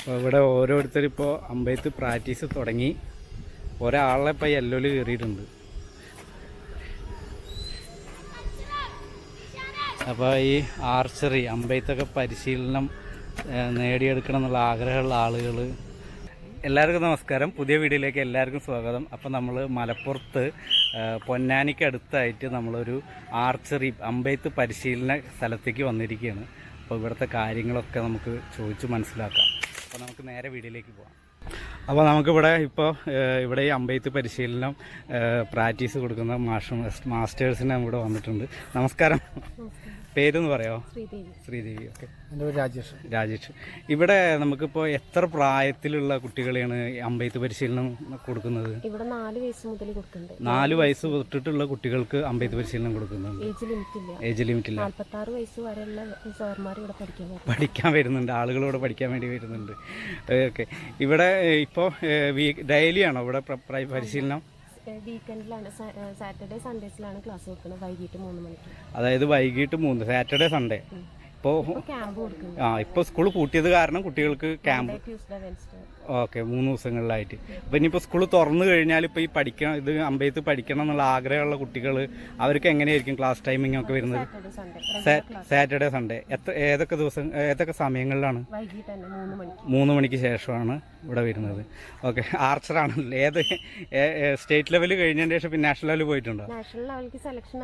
അപ്പോൾ ഇവിടെ ഓരോരുത്തരും ഇപ്പോൾ അമ്പയത്ത് പ്രാക്ടീസ് തുടങ്ങി. ഒരാളെ ഇപ്പോൾ യെല്ലോയിൽ കയറിയിട്ടുണ്ട്. അപ്പോൾ ഈ ആർച്ചറി അമ്പയത്തൊക്കെ പരിശീലനം നേടിയെടുക്കണം എന്നുള്ള ആഗ്രഹമുള്ള ആളുകൾ, എല്ലാവർക്കും നമസ്കാരം. പുതിയ വീഡിയോയിലേക്ക് എല്ലാവർക്കും സ്വാഗതം. അപ്പോൾ നമ്മൾ മലപ്പുറത്ത് പൊന്നാനിക്ക് അടുത്തായിട്ട് നമ്മളൊരു ആർച്ചറി അമ്പയത്ത് പരിശീലന സ്ഥലത്തേക്ക് വന്നിരിക്കുകയാണ്. അപ്പോൾ ഇവിടുത്തെ കാര്യങ്ങളൊക്കെ നമുക്ക് ചോദിച്ച് മനസ്സിലാക്കാം. അപ്പോൾ നമുക്ക് നേരെ വീഡിയോയിലേക്ക് പോകാം. അപ്പോൾ നമുക്കിവിടെ ഇവിടെ ഈ അമ്പയത്ത് പരിശീലനം പ്രാക്ടീസ് കൊടുക്കുന്ന മാസ്റ്റേഴ്സിനെ ഇവിടെ വന്നിട്ടുണ്ട്. നമസ്കാരം, പേരെന്ന് പറയാമോ? ശ്രീദേവി. ഓക്കെ, എൻ്റെ പേര് രാജേഷ്. ഇവിടെ നമുക്കിപ്പോൾ എത്ര പ്രായത്തിലുള്ള കുട്ടികളെയാണ് അമ്പയത്ത് പരിശീലനം കൊടുക്കുന്നത്? ഇവിടെ 4 വയസ്സ് മുതൽ കൊടുക്കുന്നുണ്ട്. 4 വയസ്സ് തൊട്ടിട്ടുള്ള കുട്ടികൾക്ക് അമ്പയത്ത് പരിശീലനം കൊടുക്കുന്നുണ്ട്. ഏജ് ലിമിറ്റ് ഇല്ല. 46 വയസ്സ് വരെയുള്ള സാർമാർ ഇവിടെ പഠിക്കാൻ വരുന്നുണ്ട്. ആളുകളോട് പഠിക്കാൻ വേണ്ടി വരുന്നുണ്ട്. ഓക്കെ, ഇവിടെ ഇപ്പോൾ ഡെയിലി ആണോ ഇവിടെ പരിശീലനം? വീക്കെൻഡിലാണ്, സാറ്റർഡേ സൺഡേസിലാണ് ക്ലാസ് കൊടുക്കുന്നത്. വൈകിട്ട് 3 മണിക്ക്. അതായത് വൈകിട്ട് 3 സാറ്റർഡേ സൺഡേ. ഇപ്പോൾ സ്കൂൾ പൂട്ടിയത് കാരണം കുട്ടികൾക്ക് ക്യാമ്പ്. ഓക്കെ, 3 ദിവസങ്ങളിലായിട്ട്. അപ്പോൾ ഇനിയിപ്പോൾ സ്കൂൾ തുറന്നു കഴിഞ്ഞാൽ ഇപ്പോൾ ഈ ഇത് അമ്പയത്ത് പഠിക്കണം എന്നുള്ള ആഗ്രഹമുള്ള കുട്ടികൾ അവർക്ക് എങ്ങനെയായിരിക്കും ക്ലാസ് ടൈമിംഗ് ഒക്കെ വരുന്നത്? Saturday Sunday. ഏതൊക്കെ സമയങ്ങളിലാണ്? 3 മണിക്ക് ശേഷമാണ് ഇവിടെ വരുന്നത്. ഓക്കെ, ആർച്ചറാണല്ലോ. ഏത് സ്റ്റേറ്റ് ലെവൽ കഴിഞ്ഞതിന് ശേഷം പിന്നെ നാഷണൽ ലെവൽ പോയിട്ടുണ്ടോ? നാഷണൽ ലെവലിലേക്ക് സെലക്ഷൻ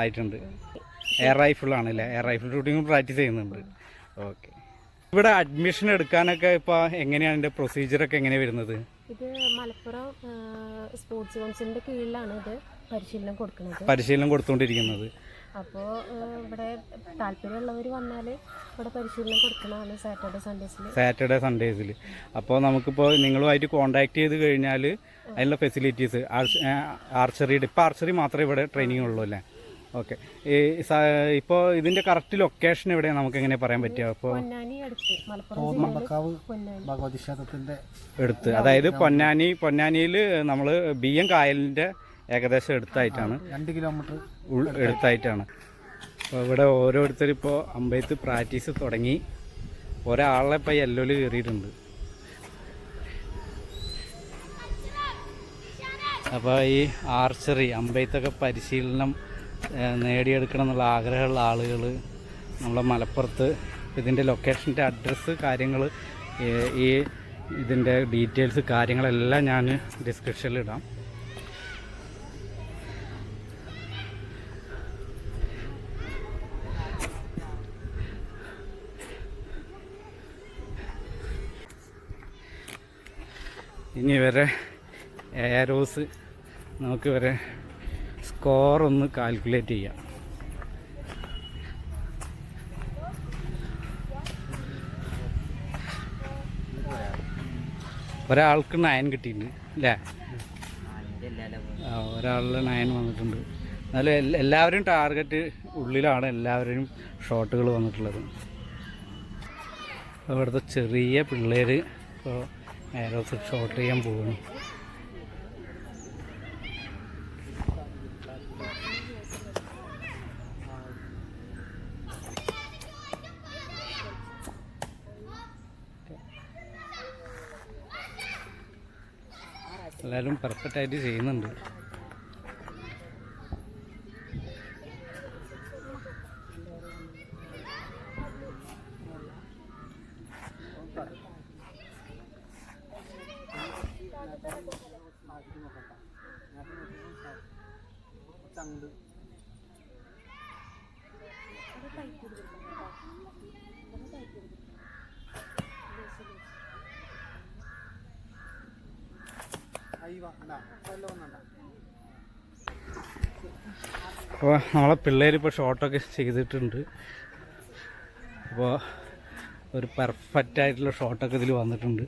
ആയിട്ടുണ്ട്. എയർ റൈഫിളാണല്ലേ? എയർ റൈഫിൾ ഷൂട്ടിംഗ് പ്രാക്ടീസ് ചെയ്യുന്നുണ്ട്. ഓക്കെ, ഇവിടെ അഡ്മിഷൻ എടുക്കാനൊക്കെ ഇപ്പോൾ എങ്ങനെയാണ് ഇതിൻ്റെ പ്രൊസീജിയറൊക്കെ എങ്ങനെയാണ് വരുന്നത്? ഇത് മലപ്പുറം സ്പോർട്സ് കൗൺസിലിൻ്റെ കീഴിലാണ് ഇത് പരിശീലനം കൊടുത്തുകൊണ്ടിരിക്കുന്നത്. അപ്പോൾ ഇവിടെ താല്പര്യമുള്ളവർ വന്നാൽ ഇവിടെ പരിശീലനം കൊടുക്കണതാണ് സാറ്റർഡേ സൺഡേസിൽ. അപ്പോൾ നമുക്കിപ്പോൾ നിങ്ങളുമായിട്ട് കോൺടാക്ട് ചെയ്ത് കഴിഞ്ഞാൽ അതിനുള്ള ഫെസിലിറ്റീസ് ആർച്ചറിയുടെ ഇപ്പോൾ ആർച്ചറി മാത്രമേ ഇവിടെ ട്രെയിനിങ് ഉള്ളൂ അല്ലേ? ഓക്കെ, ഇപ്പോൾ ഇതിൻ്റെ കറക്റ്റ് ലൊക്കേഷൻ എവിടെയാണ് നമുക്ക് എങ്ങനെ പറയാൻ പറ്റുക? അപ്പോൾ എടുത്ത്, അതായത് പൊന്നാനിയിൽ നമ്മൾ BM കായലിൻ്റെ ഏകദേശം എടുത്തായിട്ടാണ്, 2 കിലോമീറ്റർ എടുത്തായിട്ടാണ്. അപ്പോൾ ഇവിടെ ഓരോരുത്തരും ഇപ്പോൾ അമ്പയത്ത് പ്രാക്ടീസ് തുടങ്ങി. ഒരാളെ ഇപ്പോൾ യെല്ലോയിൽ കയറിയിട്ടുണ്ട്. അപ്പോൾ ഈ ആർച്ചറി അമ്പയത്തൊക്കെ പരിശീലനം നേടിയെടുക്കണം എന്നുള്ള ആഗ്രഹമുള്ള ആളുകൾ നമ്മളെ മലപ്പുറത്ത്, ഇതിൻ്റെ ലൊക്കേഷൻ്റെ അഡ്രസ്സ് കാര്യങ്ങൾ ഇതിൻ്റെ ഡീറ്റെയിൽസ് കാര്യങ്ങളെല്ലാം ഞാൻ ഡിസ്ക്രിപ്ഷനിൽ ഇടാം. ഇനി ഇവരെ ഏരോസ് നമുക്ക് ഇവരെ സ്കോർ ഒന്ന് കാൽക്കുലേറ്റ് ചെയ്യാം. ഒരാൾക്ക് 9 കിട്ടിയിട്ടുണ്ട് അല്ലേ? ഒരാളിൽ 9 വന്നിട്ടുണ്ട്. എന്നാലും എല്ലാവരും ടാർഗറ്റ് ഉള്ളിലാണ് എല്ലാവരും ഷോട്ടുകൾ വന്നിട്ടുള്ളത്. ഇവിടുത്തെ ചെറിയ പിള്ളേർ ഇപ്പോൾ ഏരോസ് ഷോട്ട് ചെയ്യാൻ പോവുകയാണ്. എല്ലാവരും പെർഫെക്റ്റായിട്ട് ചെയ്യുന്നുണ്ട്. അപ്പോൾ നമ്മളെ പിള്ളേരിപ്പോൾ ഷോട്ടൊക്കെ ചെയ്തിട്ടുണ്ട്. അപ്പോൾ ഒരു പെർഫെക്റ്റായിട്ടുള്ള ഷോട്ടൊക്കെ ഇതിൽ വന്നിട്ടുണ്ട്.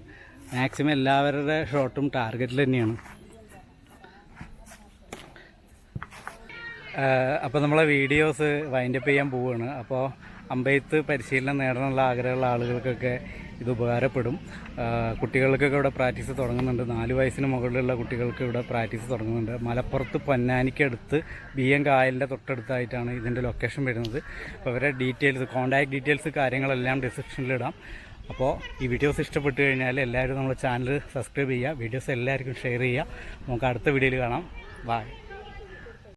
മാക്സിമം എല്ലാവരുടെ ഷോട്ടും ടാർഗറ്റിൽ തന്നെയാണ്. അപ്പോൾ നമ്മളെ വീഡിയോസ് വൈൻഡപ്പ് ചെയ്യാൻ പോവുകയാണ്. അപ്പോൾ അമ്പയത്ത് പരിശീലനം നേടാനുള്ള ആഗ്രഹമുള്ള ആളുകൾക്കൊക്കെ ഇത് ഉപകാരപ്പെടും. കുട്ടികൾക്കൊക്കെ ഇവിടെ പ്രാക്ടീസ് തുടങ്ങുന്നുണ്ട്. 4 വയസ്സിന് മുകളിലുള്ള കുട്ടികൾക്ക് ഇവിടെ പ്രാക്ടീസ് തുടങ്ങുന്നുണ്ട്. മലപ്പുറത്ത് പൊന്നാനിക്കടുത്ത് BM കായലിൻ്റെ തൊട്ടടുത്തായിട്ടാണ് ഇതിൻ്റെ ലൊക്കേഷൻ വരുന്നത്. അപ്പോൾ അവരുടെ ഡീറ്റെയിൽസ്, കോൺടാക്ട് ഡീറ്റെയിൽസ് കാര്യങ്ങളെല്ലാം ഡിസ്ക്രിപ്ഷനിലിടാം. അപ്പോൾ ഈ വീഡിയോസ് ഇഷ്ടപ്പെട്ട് കഴിഞ്ഞാൽ എല്ലാവരും നമ്മുടെ ചാനൽ സബ്സ്ക്രൈബ് ചെയ്യുക, വീഡിയോസ് എല്ലാവർക്കും ഷെയർ ചെയ്യുക. നമുക്ക് അടുത്ത വീഡിയോയിൽ കാണാം. ബൈ.